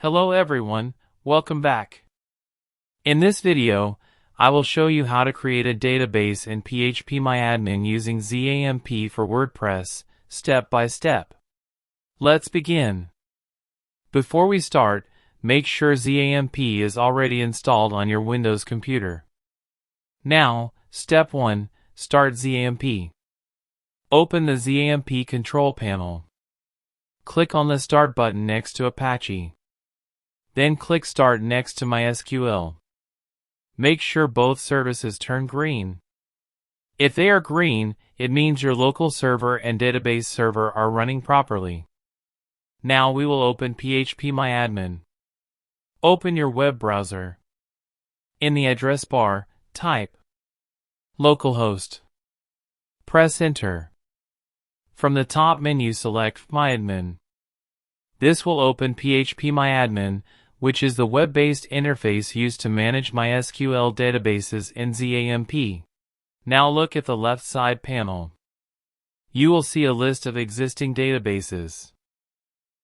Hello everyone, welcome back. In this video, I will show you how to create a database in phpMyAdmin using XAMPP for WordPress, step by step. Let's begin. Before we start, make sure XAMPP is already installed on your Windows computer. Now, step 1, start XAMPP. Open the XAMPP control panel. Click on the Start button next to Apache. Then click Start next to MySQL. Make sure both services turn green. If they are green, it means your local server and database server are running properly. Now we will open phpMyAdmin. Open your web browser. In the address bar, type localhost. Press Enter. From the top menu select MyAdmin. This will open phpMyAdmin, which is the web-based interface used to manage MySQL databases in XAMPP. Now look at the left side panel. You will see a list of existing databases.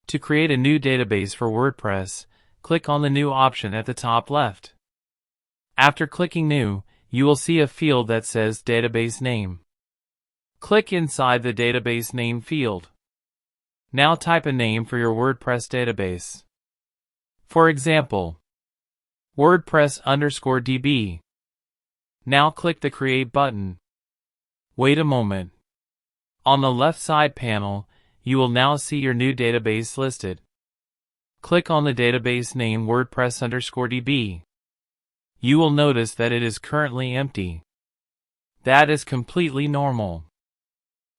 To create a new database for WordPress, click on the New option at the top left. After clicking New, you will see a field that says Database Name. Click inside the database name field. Now type a name for your WordPress database. For example, WordPress_DB. Now click the Create button. Wait a moment. On the left side panel, you will now see your new database listed. Click on the database name WordPress_DB. You will notice that it is currently empty. That is completely normal.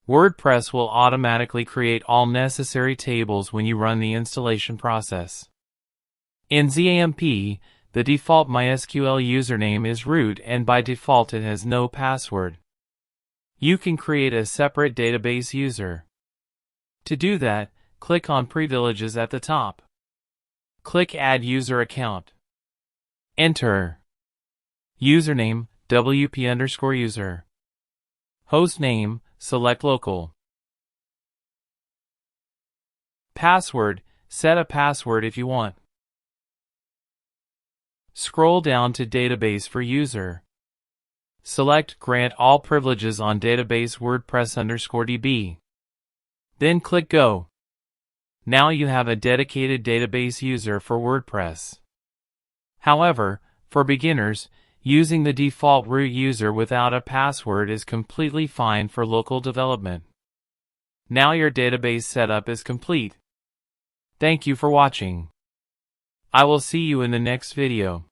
WordPress will automatically create all necessary tables when you run the installation process. In XAMPP, the default MySQL username is root and by default it has no password. You can create a separate database user. To do that, click on Privileges at the top. Click Add User Account. Enter. Username, WP_user. Hostname, select local. Password, set a password if you want. Scroll down to Database for User. Select Grant all privileges on database WordPress_DB. Then click Go. Now you have a dedicated database user for WordPress. However, for beginners, using the default root user without a password is completely fine for local development. Now your database setup is complete. Thank you for watching. I will see you in the next video.